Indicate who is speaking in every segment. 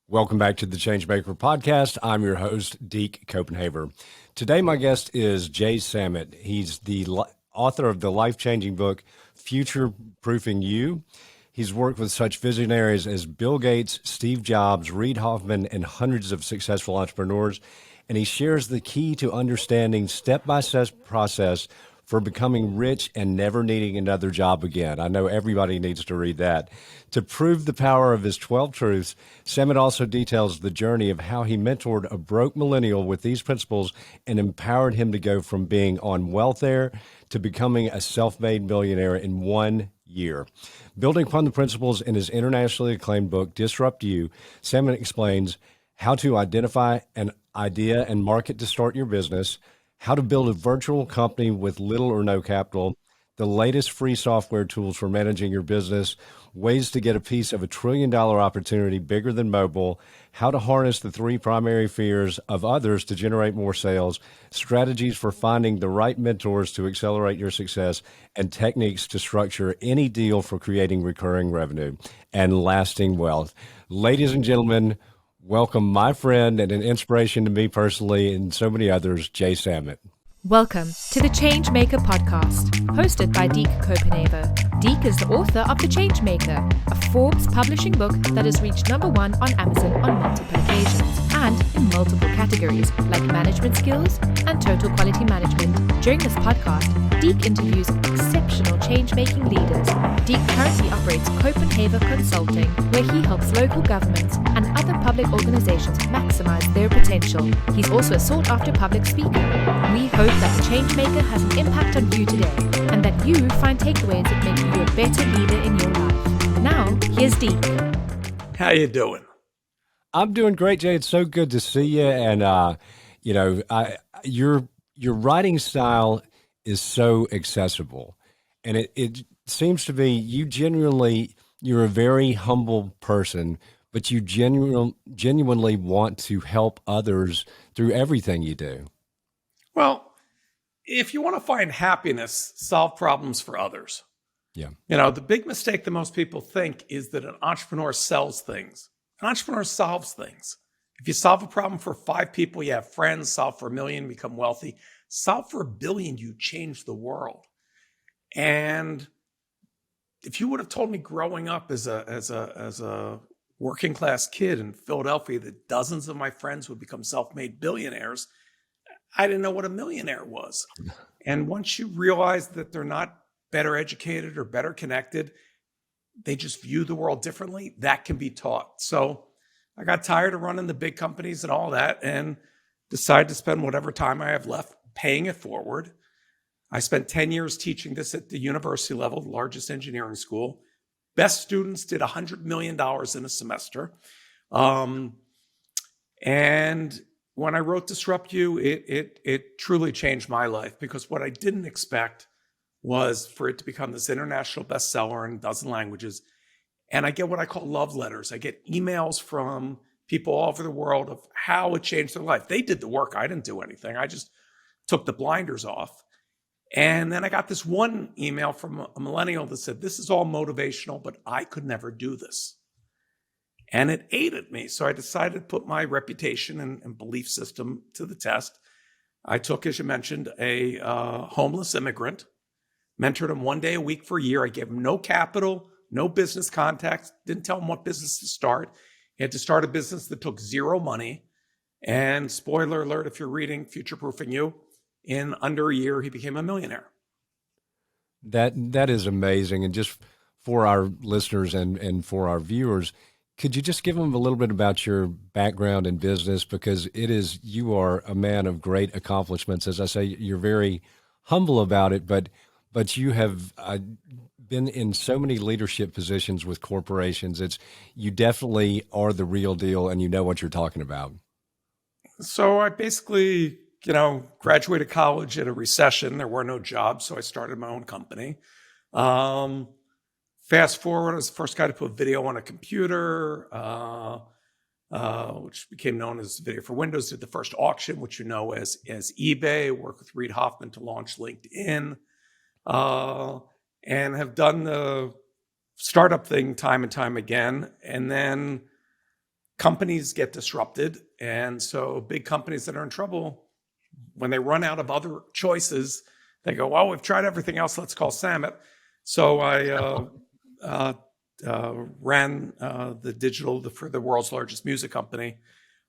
Speaker 1: Welcome back to the Changemaker podcast. I'm your host, Deke Copenhaver. Today, my guest is Jay Samit. He's the author of the life-changing book, Future Proofing You. He's worked with such visionaries as Bill Gates, Steve Jobs, Reid Hoffman, and hundreds of successful entrepreneurs. And he shares the key to understanding step-by-step process for becoming rich and never needing another job again. I know everybody needs to read that. To prove the power of his 12 truths, Samit also details the journey of how he mentored a broke millennial with these principles and empowered him to go from being on welfare to becoming a self-made millionaire in 1 year. Building upon the principles in his internationally acclaimed book, Disrupt You, Samit explains how to identify an idea and market to start your business, how to build a virtual company with little or no capital, the latest free software tools for managing your business, ways to get a piece of $1 trillion opportunity bigger than mobile, how to harness the 3 primary fears of others to generate more sales, strategies for finding the right mentors to accelerate your success, and techniques to structure any deal for creating recurring revenue and lasting wealth. Ladies and gentlemen, welcome my friend and an inspiration to me personally and so many others, Jay Samit.
Speaker 2: Welcome to the Changemaker podcast, hosted by Deke Copenhaver. Deke is the author of The Changemaker, a Forbes publishing book that has reached #1 on Amazon on multiple occasions and in multiple categories like management skills and total quality management. During this podcast, Deke interviews exceptional change-making leaders. Deke currently operates Copenhaver Consulting, where he helps local governments and other public organizations maximize their potential. He's also a sought-after public speaker. We hope that the Changemaker has an impact on you today and that you find takeaways that make you a better leader in your life. Now, here's Deke.
Speaker 3: How you doing?
Speaker 1: I'm doing great, Jay. It's so good to see you. And, your writing style is so accessible. And it seems to be you're a very humble person, but you genuinely want to help others through everything you do.
Speaker 3: Well, if you want to find happiness, solve problems for others.
Speaker 1: Yeah.
Speaker 3: The big mistake that most people think is that an entrepreneur sells things. An entrepreneur solves things. If you solve a problem for 5 people, you have friends. Solve for 1 million, become wealthy. Solve for 1 billion, you change the world. And if you would have told me growing up as a working class kid in Philadelphia that dozens of my friends would become self-made billionaires, I didn't know what a millionaire was. And once you realize that they're not better educated or better connected, they just view the world differently, that can be taught. So I got tired of running the big companies and all that and decided to spend whatever time I have left paying it forward. I spent 10 years teaching this at the university level, the largest engineering school. Best students did $100 million in a semester. And when I wrote Disrupt You, it truly changed my life, because what I didn't expect was for it to become this international bestseller in a dozen languages. And I get what I call love letters. I get emails from people all over the world of how it changed their life. They did the work. I didn't do anything. I just took the blinders off. And then I got this one email from a millennial that said, this is all motivational, but I could never do this. And it ate at me. So I decided to put my reputation and belief system to the test. I took, as you mentioned, a homeless immigrant, mentored him 1 day a week for a year. I gave him no capital, no business contacts, didn't tell him what business to start. He had to start a business that took 0 money. And spoiler alert, if you're reading Future Proofing You, in under a year, he became a millionaire.
Speaker 1: That is amazing. And just for our listeners and for our viewers, could you just give them a little bit about your background in business? Because you are a man of great accomplishments. As I say, you're very humble about it, but you have been in so many leadership positions with corporations. You definitely are the real deal, and you know what you're talking about.
Speaker 3: So I basically, graduated college in a recession. There were no jobs, so I started my own company. Fast forward, I was the first guy to put video on a computer, which became known as Video for Windows. Did the first auction, which you know as eBay. Worked with Reid Hoffman to launch LinkedIn, and have done the startup thing time and time again. And then companies get disrupted. And so big companies that are in trouble, when they run out of other choices, they go, well, we've tried everything else. Let's call Samit. So I ran the digital for the world's largest music company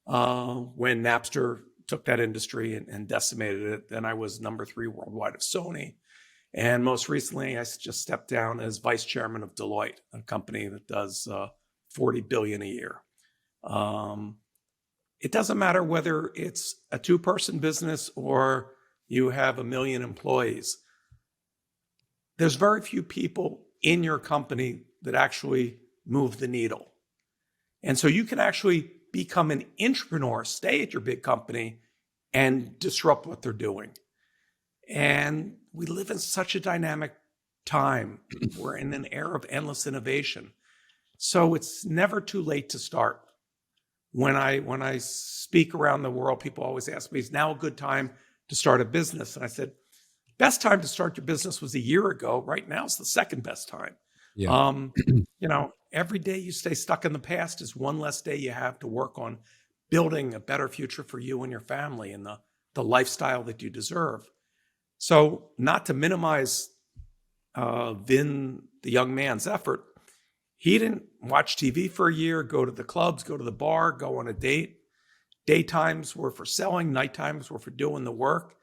Speaker 3: when Napster took that industry and decimated it. Then I was number 3 worldwide of Sony. And most recently, I just stepped down as vice chairman of Deloitte, a company that does $40 billion a year. It doesn't matter whether it's a 2-person business or you have 1 million employees. There's very few people in your company that actually move the needle. And so you can actually become an entrepreneur, stay at your big company, and disrupt what they're doing. And we live in such a dynamic time. We're in an era of endless innovation. So it's never too late to start. When I speak around the world, people always ask me, is now a good time to start a business? And I said, best time to start your business was a year ago. Right now is the second best time.
Speaker 1: Yeah.
Speaker 3: Every day you stay stuck in the past is one less day you have to work on building a better future for you and your family and the lifestyle that you deserve. So not to minimize Vin, the young man's effort, he didn't watch TV for a year, go to the clubs, go to the bar, go on a date. Daytimes were for selling, nighttimes were for doing the work.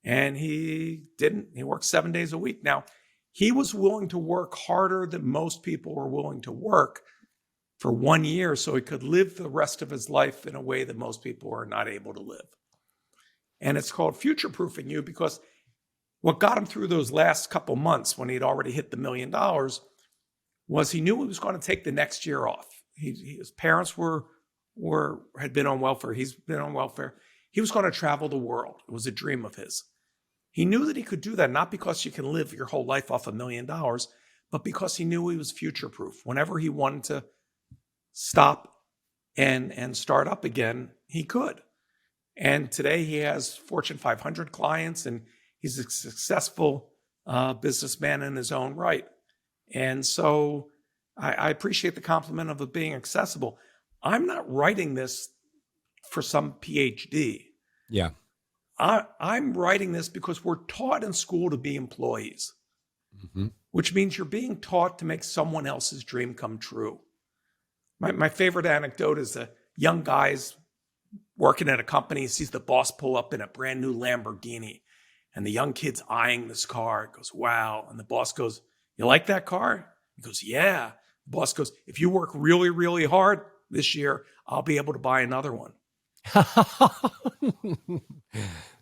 Speaker 3: And he didn't. He worked 7 days a week. Now, he was willing to work harder than most people were willing to work for 1 year so he could live the rest of his life in a way that most people are not able to live. And it's called future-proofing you, because what got him through those last couple months when he'd already hit the $1 million was he knew he was going to take the next year off. His parents had been on welfare. He's been on welfare. He was going to travel the world. It was a dream of his. He knew that he could do that, not because you can live your whole life off $1 million, but because he knew he was future-proof. Whenever he wanted to stop and start up again, he could. And today he has Fortune 500 clients, and he's a successful businessman in his own right. And so I appreciate the compliment of it being accessible. I'm not writing this for some PhD.
Speaker 1: Yeah.
Speaker 3: I'm writing this because we're taught in school to be employees, which means you're being taught to make someone else's dream come true. My favorite anecdote is a young guy's working at a company, sees the boss pull up in a brand new Lamborghini, and the young kid's eyeing this car. Goes, wow. And the boss goes, you like that car? He goes, yeah. The boss goes, if you work really, really hard this year, I'll be able to buy another one.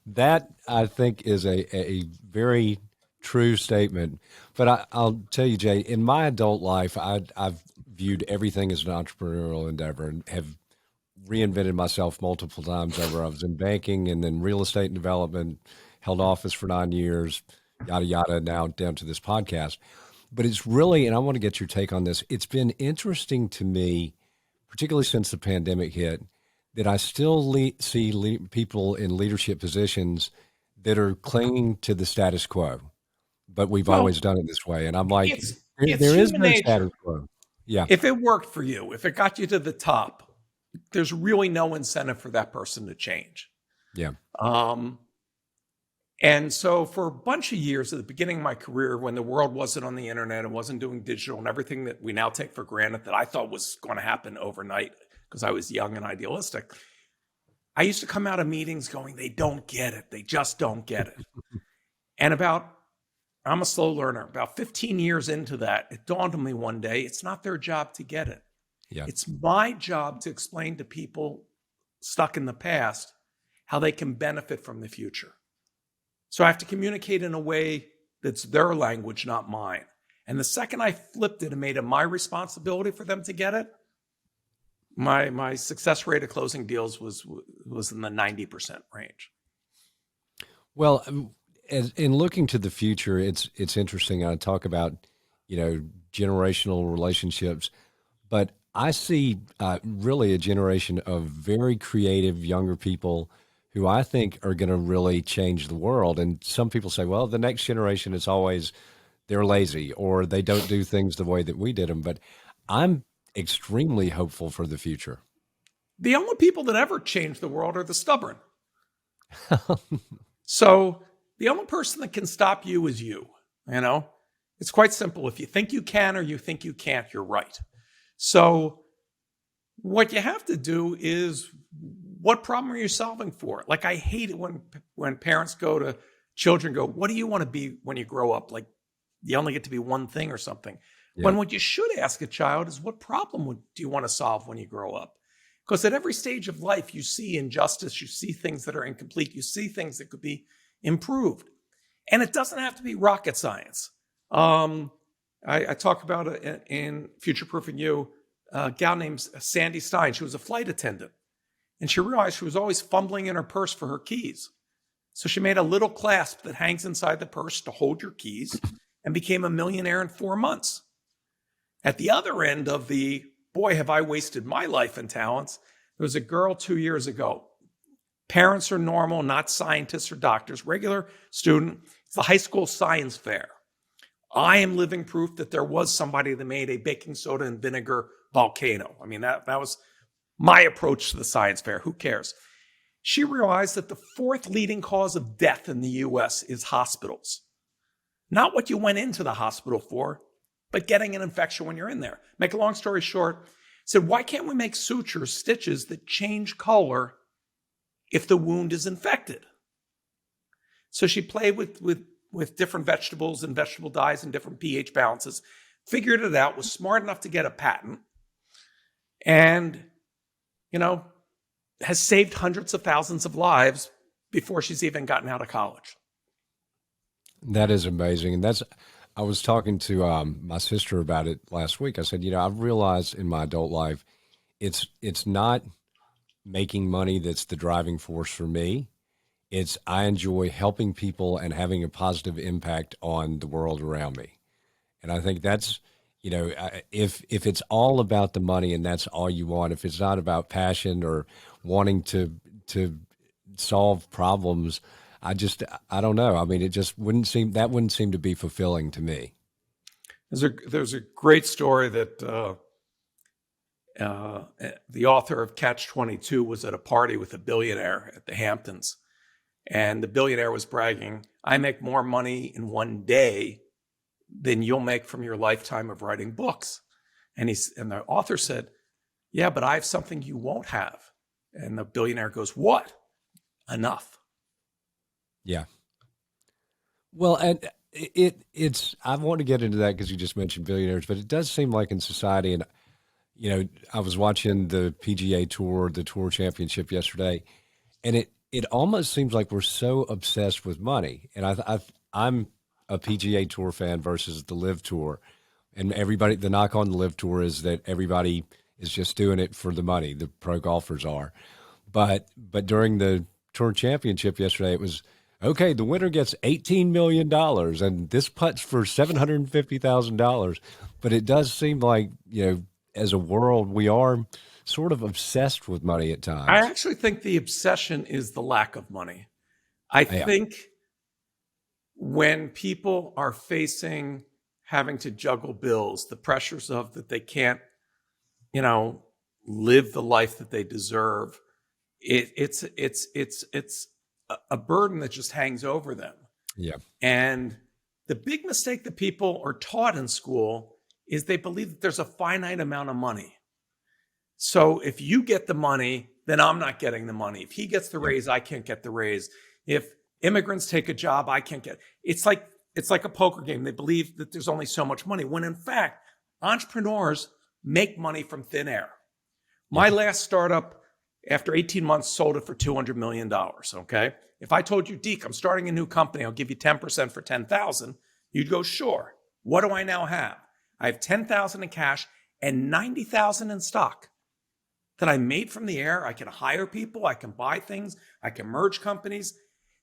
Speaker 1: That, I think, is a very true statement. But I'll tell you, Jay, in my adult life, I've viewed everything as an entrepreneurial endeavor and have reinvented myself multiple times over. I was in banking and then real estate and development, held office for 9 years, yada, yada, now down to this podcast. But it's really, and I want to get your take on this, it's been interesting to me, particularly since the pandemic hit, that I still see people in leadership positions that are clinging to the status quo, but we've always done it this way. And I'm like, there is no status quo. Yeah.
Speaker 3: If it worked for you, if it got you to the top, there's really no incentive for that person to change.
Speaker 1: Yeah.
Speaker 3: And so for a bunch of years at the beginning of my career, when the world wasn't on the internet and wasn't doing digital and everything that we now take for granted that I thought was going to happen overnight because I was young and idealistic, I used to come out of meetings going, they don't get it. They just don't get it. And I'm a slow learner. About 15 years into that, it dawned on me one day, it's not their job to get it.
Speaker 1: Yeah.
Speaker 3: It's my job to explain to people stuck in the past how they can benefit from the future. So I have to communicate in a way that's their language, not mine. And the second I flipped it and made it my responsibility for them to get it, my success rate of closing deals was in the 90% range.
Speaker 1: Well, in looking to the future, it's interesting. I talk about, generational relationships, but I see really a generation of very creative younger people who I think are going to really change the world. And some people say, well, the next generation is always, they're lazy or they don't do things the way that we did them. But I'm extremely hopeful for the future.
Speaker 3: The only people that ever change the world are the stubborn. So the only person that can stop you is you. It's quite simple. If you think you can or you think you can't, you're right. So what you have to do is, what problem are you solving for? Like, I hate it when parents go to children, go, what do you want to be when you grow up? Like, you only get to be one thing or something. Yeah. When what you should ask a child is, what problem do you want to solve when you grow up? Because at every stage of life, you see injustice, you see things that are incomplete, you see things that could be improved. And it doesn't have to be rocket science. I talk about it in Future Proofing You, a gal named Sandy Stein. She was a flight attendant. And she realized she was always fumbling in her purse for her keys. So she made a little clasp that hangs inside the purse to hold your keys, and became a millionaire in 4 months. At the other end of the, boy, have I wasted my life and talents, there was a girl 2 years ago. Parents are normal, not scientists or doctors, regular student. It's the high school science fair. I am living proof that there was somebody that made a baking soda and vinegar volcano. I mean, that was my approach to the science fair. Who cares? She realized that the 4th leading cause of death in the US is hospitals. Not what you went into the hospital for, but getting an infection when you're in there. Make a long story short, said, why can't we make sutures, stitches that change color if the wound is infected? So she played with different vegetables and vegetable dyes and different pH balances, figured it out, was smart enough to get a patent, and, has saved hundreds of thousands of lives before she's even gotten out of college.
Speaker 1: That is amazing. And I was talking to my sister about it last week. I said, I've realized in my adult life, it's not making money that's the driving force for me. I enjoy helping people and having a positive impact on the world around me. And I think that's, if it's all about the money and that's all you want, if it's not about passion or wanting to solve problems, I don't know. I mean, it just wouldn't seem to be fulfilling to me.
Speaker 3: There's a great story that the author of Catch-22 was at a party with a billionaire at the Hamptons. And the billionaire was bragging, I make more money in one day than you'll make from your lifetime of writing books. And the author said, yeah, but I have something you won't have. And the billionaire goes, what? Enough.
Speaker 1: Yeah. Well, and I want to get into that because you just mentioned billionaires, but it does seem like in society, and, I was watching the PGA Tour, the Tour Championship yesterday, and it almost seems like we're so obsessed with money. And I'm a PGA Tour fan versus the Live Tour. And the knock on the Live Tour is that everybody is just doing it for the money. The pro golfers are. But during the Tour Championship yesterday, it was, okay, the winner gets $18 million and this putt's for $750,000. But it does seem like, as a world, we are sort of obsessed with money at times.
Speaker 3: I actually think the obsession is the lack of money. I think when people are facing having to juggle bills, the pressures of that they can't, live the life that they deserve, it's a burden that just hangs over them.
Speaker 1: Yeah.
Speaker 3: And the big mistake that people are taught in school is they believe that there's a finite amount of money. So if you get the money, then I'm not getting the money. If he gets the raise, I can't get the raise. If immigrants take a job, I can't get. It's like a poker game. They believe that there's only so much money, when in fact, entrepreneurs make money from thin air. My last startup, after 18 months, sold it for $200 million, okay? If I told you, Deke, I'm starting a new company, I'll give you 10% for $10,000, you'd go, sure. What do I now have? I have $10,000 in cash and $90,000 in stock that I made from the air. I can hire people, I can buy things, I can merge companies.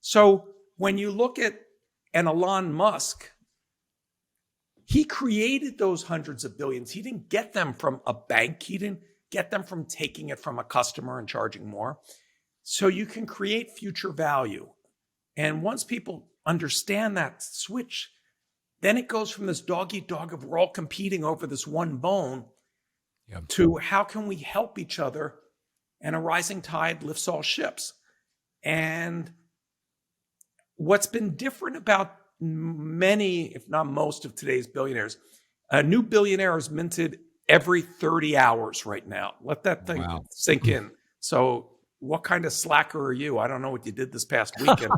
Speaker 3: So when you look at an Elon Musk, he created those hundreds of billions. He didn't get them from a bank. He didn't get them from taking it from a customer and charging more. So you can create future value. And once people understand that switch, then it goes from this dog eat dog of we're all competing over this one bone to how can we help each other and a rising tide lifts all ships. And what's been different about many, if not most, of today's billionaires, a new billionaire is minted every 30 hours right now. Let that thing sink in. So what kind of slacker are you? I don't know what you did this past weekend.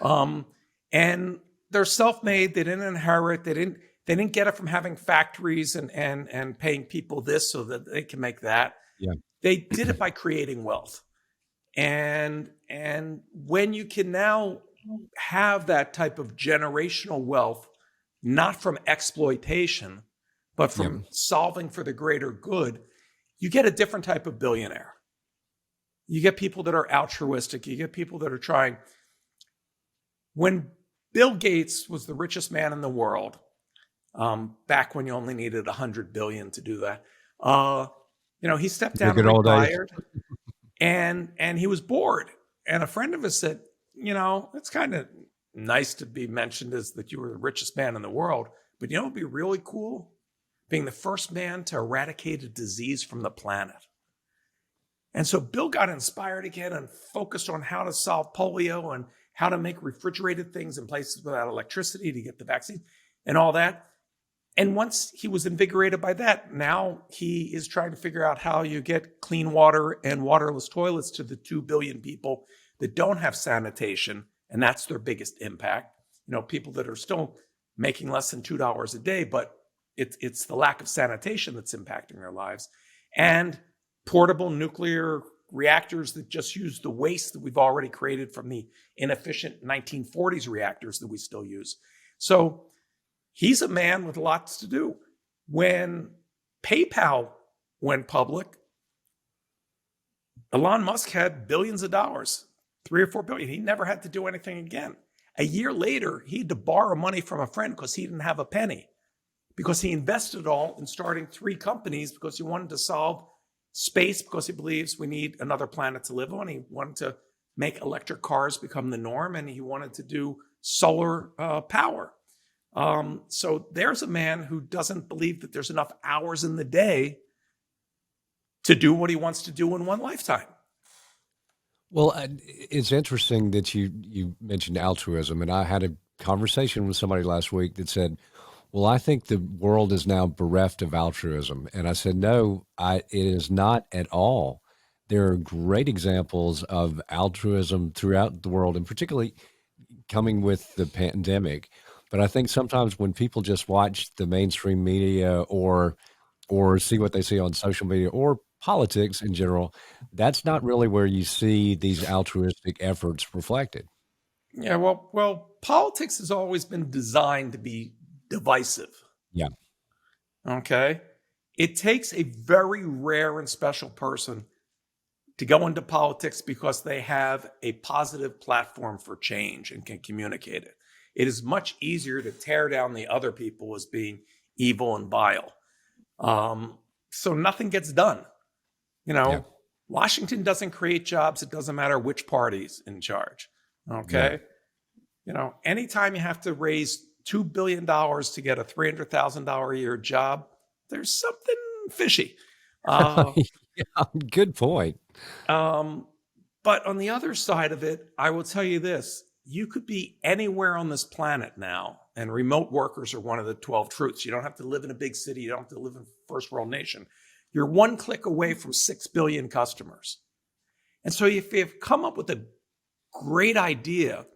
Speaker 3: But, and they're self-made. They didn't inherit. They didn't get it from having factories and paying people this so that they can make that.
Speaker 1: Yeah.
Speaker 3: They did it by creating wealth. And when you can now have that type of generational wealth, not from exploitation, but from solving for the greater good, you get a different type of billionaire. You get people that are altruistic. You get people that are trying. When Bill Gates was the richest man in the world, back when you only needed 100 billion to do that, he stepped down and retired, and he was bored. And a friend of his said, it's kind of nice to be mentioned as that you were the richest man in the world, but it would be really cool? Being the first man to eradicate a disease from the planet. And so Bill got inspired again and focused on how to solve polio and how to make refrigerated things in places without electricity to get the vaccine and all that. And once he was invigorated by that, now he is trying to figure out how you get clean water and waterless toilets to the 2 billion people that don't have sanitation. And that's their biggest impact. People that are still making less than $2 a day, but it's the lack of sanitation that's impacting their lives. And portable nuclear reactors that just use the waste that we've already created from the inefficient 1940s reactors that we still use. So he's a man with lots to do. When PayPal went public, Elon Musk had billions of dollars, 3 or 4 billion. He never had to do anything again. A year later, he had to borrow money from a friend because he didn't have a penny, because he invested it all in starting 3 companies because he wanted to solve space, because he believes we need another planet to live on. He wanted to make electric cars become the norm, and he wanted to do solar power. So there's a man who doesn't believe that there's enough hours in the day to do what he wants to do in one lifetime.
Speaker 1: Well, it's interesting that you mentioned altruism, and I had a conversation with somebody last week that said, well, I think the world is now bereft of altruism. And I said, no, it is not at all. There are great examples of altruism throughout the world, and particularly coming with the pandemic. But I think sometimes when people just watch the mainstream media or see what they see on social media or politics in general, that's not really where you see these altruistic efforts reflected.
Speaker 3: Yeah, well, politics has always been designed to be divisive.
Speaker 1: Yeah.
Speaker 3: Okay. It takes a very rare and special person to go into politics because they have a positive platform for change and can communicate it. It is much easier to tear down the other people as being evil and vile. So nothing gets done. Washington doesn't create jobs. It doesn't matter which party's in charge. Okay. Yeah. Anytime you have to raise $2 billion to get a $300,000 a year job, there's something fishy.
Speaker 1: Good point.
Speaker 3: But on the other side of it, I will tell you this. You could be anywhere on this planet now, and remote workers are one of the 12 truths. You don't have to live in a big city. You don't have to live in a first world nation. You're one click away from 6 billion customers. And so if you've come up with a great idea,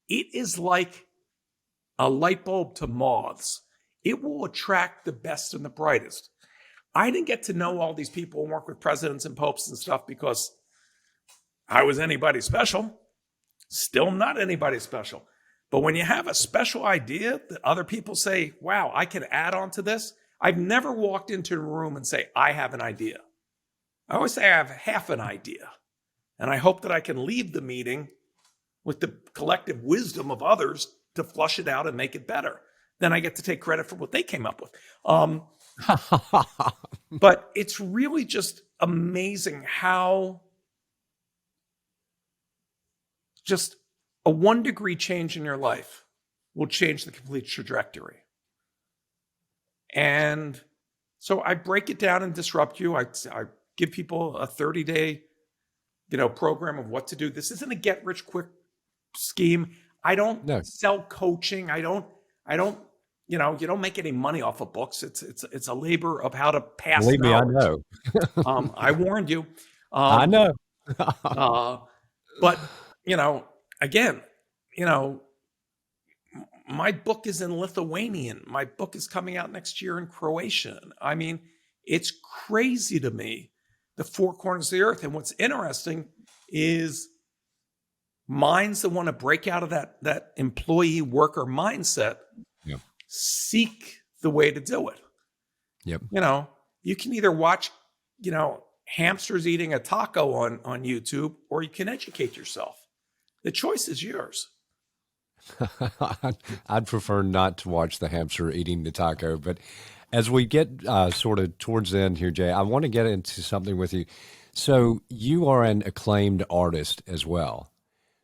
Speaker 3: it is like a light bulb to moths. It will attract the best and the brightest. I didn't get to know all these people and work with presidents and popes and stuff because I was anybody special. Still not anybody special. But when you have a special idea that other people say, wow, I can add on to this. I've never walked into a room and say, I have an idea. I always say I have half an idea. And I hope that I can leave the meeting with the collective wisdom of others to flush it out and make it better. Then I get to take credit for what they came up with. But it's really just amazing how just a 1 degree change in your life will change the complete trajectory. And so I break it down and disrupt you. I give people a 30-day, program of what to do. This isn't a get rich quick scheme. I don't
Speaker 1: No,
Speaker 3: sell coaching. I don't, you don't make any money off of books. It's a labor of how to pass
Speaker 1: believe me, I
Speaker 3: knowledge.
Speaker 1: know.
Speaker 3: I warned you.
Speaker 1: I know.
Speaker 3: But, again, my book is in Lithuanian. My book is coming out next year in Croatian. I mean, it's crazy to me, the four corners of the earth. And what's interesting is minds that want to break out of that employee worker mindset
Speaker 1: Yep.
Speaker 3: seek the way to do it.
Speaker 1: Yep.
Speaker 3: You can either watch, hamsters eating a taco on YouTube, or you can educate yourself. The choice is yours.
Speaker 1: I'd prefer not to watch the hamster eating the taco. But as we get sort of towards the end here, Jay, I want to get into something with you. So you are an acclaimed artist as well.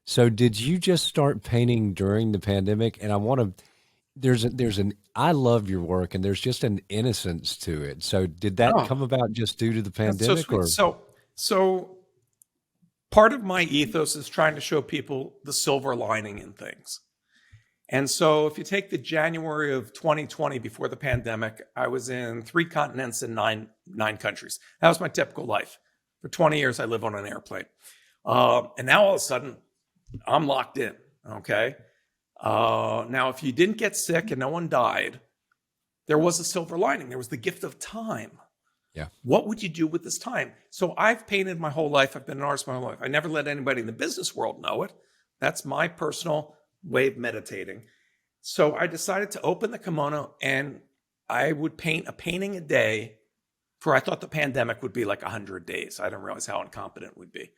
Speaker 1: So did you just start painting during the pandemic? And I want to, I love your work, and there's just an innocence to it. So did that
Speaker 3: Oh,
Speaker 1: come about just due to the
Speaker 3: that's so
Speaker 1: pandemic,
Speaker 3: sweet.
Speaker 1: or?
Speaker 3: So part of my ethos is trying to show people the silver lining in things. And so if you take the January of 2020 before the pandemic, I was in 3 continents and nine countries. That was my typical life. For 20 years, I live on an airplane. And now all of a sudden, I'm locked in, okay? Now, if you didn't get sick and no one died, there was a silver lining. There was the gift of time.
Speaker 1: Yeah.
Speaker 3: What would you do with this time? So I've painted my whole life. I've been an artist my whole life. I never let anybody in the business world know it. That's my personal way of meditating. So I decided to open the kimono, and I would paint a painting a day I thought the pandemic would be like 100 days. I didn't realize how incompetent it would be.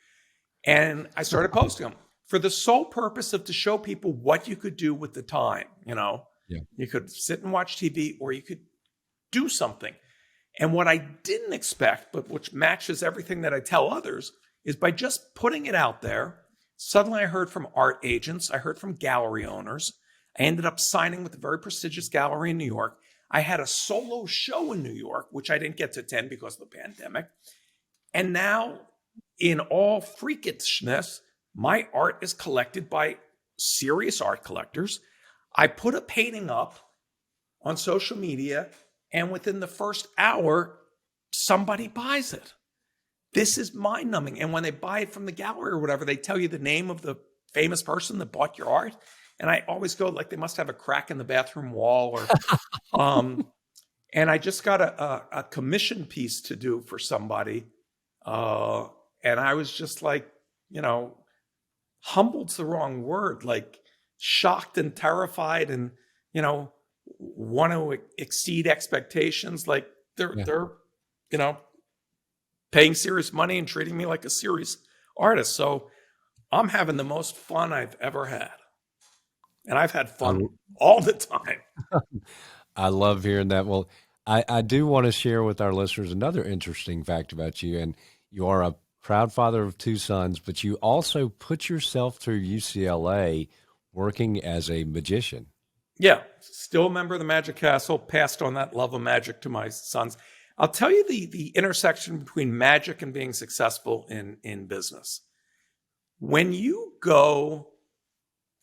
Speaker 3: And I started posting them for the sole purpose of to show people what you could do with the time.
Speaker 1: Yeah.
Speaker 3: You could sit and watch TV, or you could do something. And what I didn't expect, but which matches everything that I tell others, is by just putting it out there, suddenly I heard from art agents. I heard from gallery owners. I ended up signing with a very prestigious gallery in New York. I had a solo show in New York, which I didn't get to attend because of the pandemic. And now, in all freakishness, my art is collected by serious art collectors. I put a painting up on social media, and within the first hour, somebody buys it. This is mind-numbing. And when they buy it from the gallery or whatever, they tell you the name of the famous person that bought your art. And I always go like they must have a crack in the bathroom wall, or and I just got a commission piece to do for somebody. And I was just like, humbled's the wrong word, like shocked and terrified, and, want to exceed expectations. Like they're paying serious money and treating me like a serious artist. So I'm having the most fun I've ever had. And I've had fun all the time.
Speaker 1: I love hearing that. Well, I do want to share with our listeners another interesting fact about you. And you are a proud father of 2 sons, but you also put yourself through UCLA working as a magician.
Speaker 3: Yeah, still a member of the Magic Castle, passed on that love of magic to my sons. I'll tell you the intersection between magic and being successful in business. When you go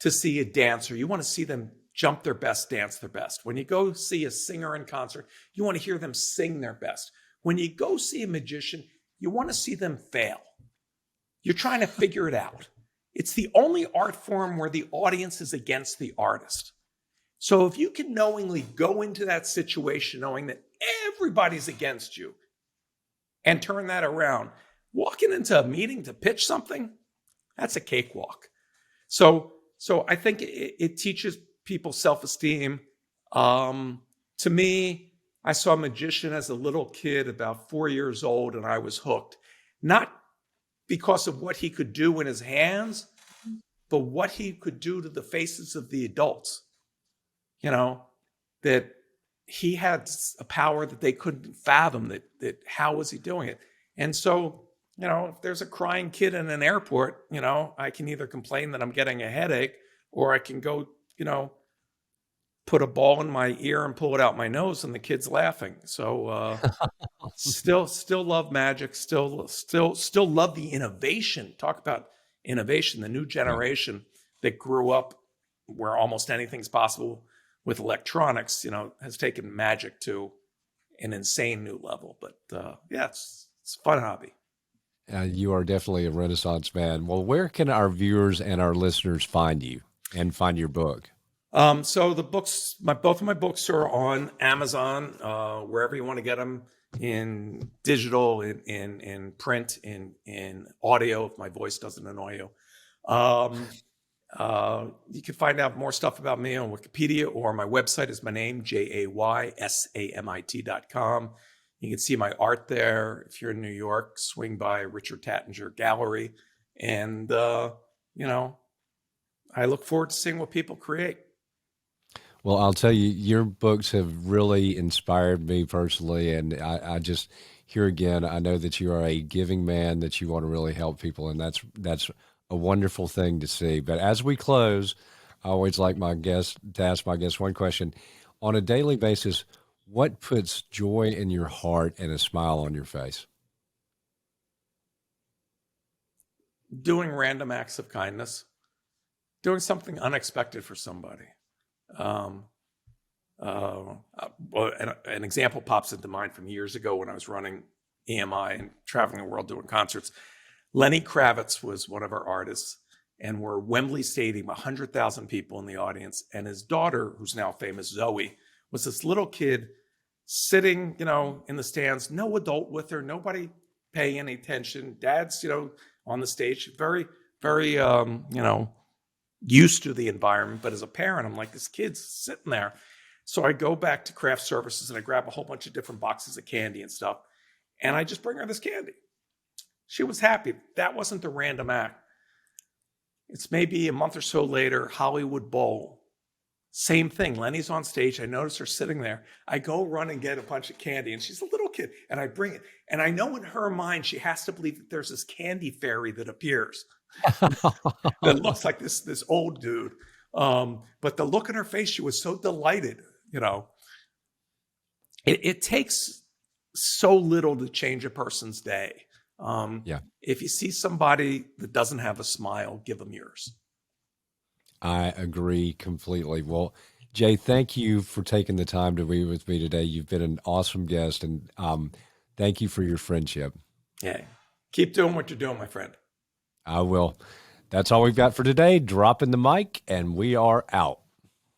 Speaker 3: to see a dancer, you want to see them jump their best, dance their best. When you go see a singer in concert, you want to hear them sing their best. When you go see a magician, you want to see them fail. You're trying to figure it out. It's the only art form where the audience is against the artist. So if you can knowingly go into that situation knowing that everybody's against you and turn that around, walking into a meeting to pitch something, that's a cakewalk. So I think it teaches people self-esteem. To me, I saw a magician as a little kid, about 4 years old, and I was hooked. Not because of what he could do in his hands, but what he could do to the faces of the adults. That he had a power that they couldn't fathom, that how was he doing it? And so, if there's a crying kid in an airport, I can either complain that I'm getting a headache, or I can go, put a ball in my ear and pull it out my nose, and the kid's laughing. So still love magic. Still love the innovation. Talk about innovation. The new
Speaker 1: Yeah.
Speaker 3: generation that grew up where almost anything's possible with electronics, has taken magic to an insane new level. But yeah, it's a fun hobby.
Speaker 1: You are definitely a Renaissance man. Well, where can our viewers and our listeners find you and find your book?
Speaker 3: So the books, both of my books are on Amazon, wherever you want to get them, in digital, in print, in audio, if my voice doesn't annoy you. You can find out more stuff about me on Wikipedia, or my website is my name, JAYSAMIT.com. You can see my art there. If you're in New York, swing by Richard Tattinger Gallery. And, I look forward to seeing what people create.
Speaker 1: Well, I'll tell you, your books have really inspired me personally. And I just, here again, I know that you are a giving man, that you want to really help people. And that's a wonderful thing to see. But as we close, I always like to ask my guests one question. On a daily basis, what puts joy in your heart and a smile on your face?
Speaker 3: Doing random acts of kindness, doing something unexpected for somebody. Well, an example pops into mind from years ago when I was running EMI and traveling the world doing concerts. Lenny Kravitz was one of our artists, and we're Wembley Stadium, 100,000 people in the audience. And his daughter, who's now famous, Zoe, was this little kid sitting, in the stands, no adult with her, nobody paying any attention. Dad's, on the stage, very, very, used to the environment. But as a parent, I'm like, this kid's sitting there. So I go back to craft services and I grab a whole bunch of different boxes of candy and stuff. And I just bring her this candy. She was happy. That wasn't the random act. It's maybe a month or so later, Hollywood Bowl. Same thing. Lenny's on stage. I notice her sitting there. I go run and get a bunch of candy, and she's a little kid, and I bring it. And I know in her mind, she has to believe that there's this candy fairy that appears that looks like this old dude. But the look in her face, she was so delighted. It takes so little to change a person's day.
Speaker 1: Yeah.
Speaker 3: If you see somebody that doesn't have a smile, give them yours.
Speaker 1: I agree completely. Well, Jay, thank you for taking the time to be with me today. You've been an awesome guest, and thank you for your friendship.
Speaker 3: Yeah. Keep doing what you're doing, my friend.
Speaker 1: I will. That's all we've got for today. Dropping the mic, and we are out.